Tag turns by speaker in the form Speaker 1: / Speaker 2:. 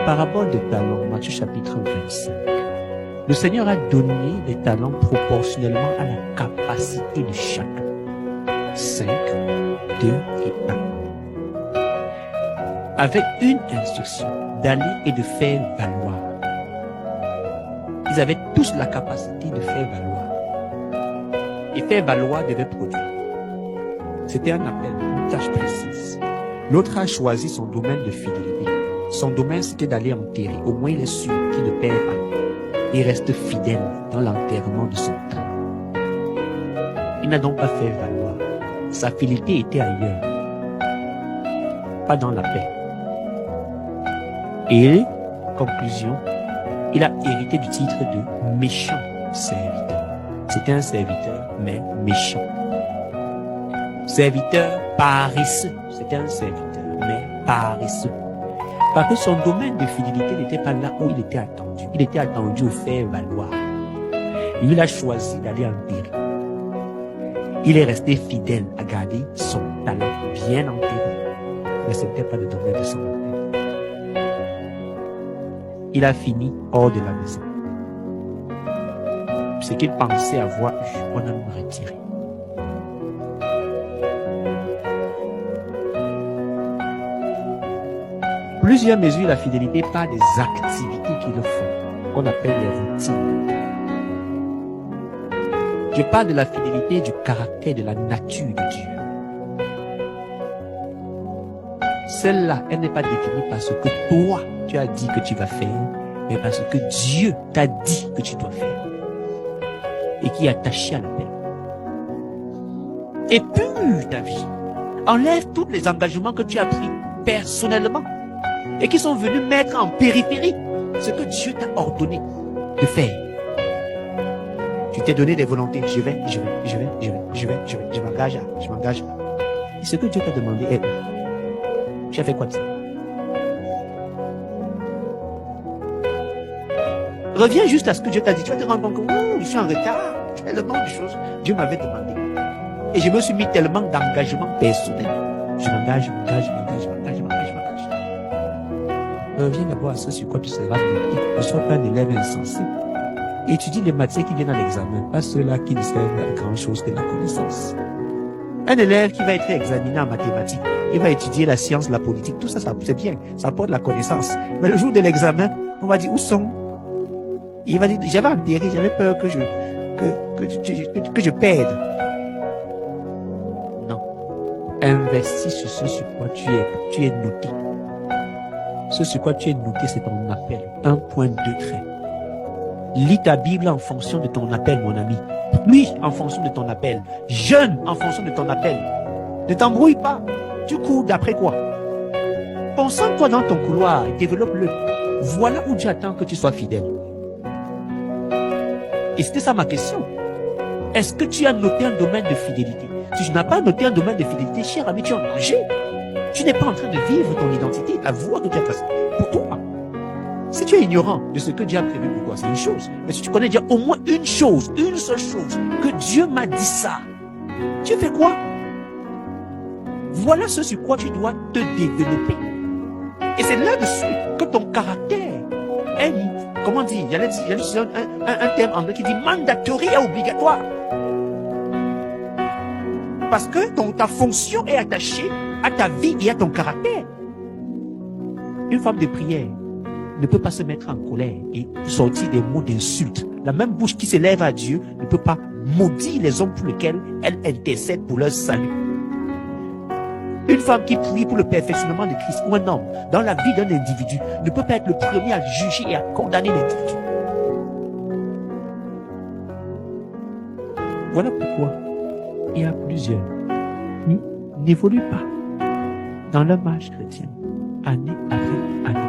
Speaker 1: parabole des talents, Matthieu chapitre 25, le Seigneur a donné les talents proportionnellement à la capacité de chacun. 5, 2 et 1. Avec une instruction d'aller et de faire valoir. Ils avaient tous la capacité de faire valoir. Et faire valoir devait produire. C'était un appel, une tâche précise. L'autre a choisi son domaine de fidélité. Son domaine, c'était d'aller enterrer. Au moins, il est sûr qu'il ne perd pas. Il reste fidèle dans l'enterrement de son temps. Il n'a donc pas fait valoir. Sa fidélité était ailleurs. Pas dans l'appel. Et, conclusion, il a hérité du titre de méchant serviteur. C'était un serviteur, mais méchant. Serviteur paresseux. C'était un serviteur, mais paresseux. Parce que son domaine de fidélité n'était pas là où il était attendu. Il était attendu au faire valoir. Il a choisi d'aller enterrer. Il est resté fidèle à garder son talent bien enterré. Mais ce n'était pas le domaine de son appel. Il a fini hors de la maison. Ce qu'il pensait avoir eu, on a le retiré. Plusieurs mesurent la fidélité par des activités qu'ils font, qu'on appelle les routines. Je parle de la fidélité du caractère, de la nature de Dieu. Celle-là, elle n'est pas définie par ce que toi, tu as dit que tu vas faire, mais parce que Dieu t'a dit que tu dois faire. Et qui est attaché à l'appel. Épure ta vie. Enlève tous les engagements que tu as pris personnellement et qui sont venus mettre en périphérie ce que Dieu t'a ordonné de faire. Tu t'es donné des volontés. Je m'engage. Et ce que Dieu t'a demandé est, tu as fait quoi de ça? Reviens juste à ce que Dieu t'a dit. Tu vas te rendre compte que je suis en retard. Tellement de choses Dieu m'avait demandé. Et je me suis mis tellement d'engagement personnel. Je m'engage. Reviens d'abord à ce sur quoi tu seras noté. Ne sois pas un élève insensé. Étudie les matières qui viennent à l'examen, pas ceux-là qui ne servent à grand chose que la connaissance. Un élève qui va être examiné en mathématiques, il va étudier la science, la politique, tout ça, c'est bien, ça apporte la connaissance. Mais le jour de l'examen, on va dire, où sont? Il va dire, j'avais enterré, j'avais peur que je perde. Non. Investis sur ce sur quoi tu es noté. Ce sur quoi tu es noté, c'est ton appel. 1.2 traits. Lis ta Bible en fonction de ton appel, mon ami. Prie en fonction de ton appel. Jeûne en fonction de ton appel. Ne t'embrouille pas. Tu cours d'après quoi? Concentre-toi dans ton couloir et développe-le. Voilà où Dieu attend que tu sois fidèle. Et c'était ça ma question. Est-ce que tu as noté un domaine de fidélité? Si tu n'as pas noté un domaine de fidélité, cher ami, tu es en danger. Tu n'es pas en train de vivre ton identité, la voie que tu as tracée pour toi. Si tu es ignorant de ce que Dieu a prévu pour toi, c'est une chose. Mais si tu connais déjà au moins une chose, une seule chose, que Dieu m'a dit ça, tu fais quoi? Voilà ce sur quoi tu dois te développer. Et c'est là-dessus que ton caractère est, comment dire, il y a un terme anglais qui dit mandatory et obligatoire. Parce que ta fonction est attachée à ta vie et à ton caractère. Une femme de prière ne peut pas se mettre en colère et sortir des mots d'insulte. La même bouche qui s'élève à Dieu ne peut pas maudire les hommes pour lesquels elle intercède pour leur salut. Une femme qui prie pour le perfectionnement de Christ ou un homme dans la vie d'un individu ne peut pas être le premier à juger et à condamner l'individu. Voilà pourquoi il y a plusieurs qui n'évoluent pas dans leur marche chrétienne, année après année.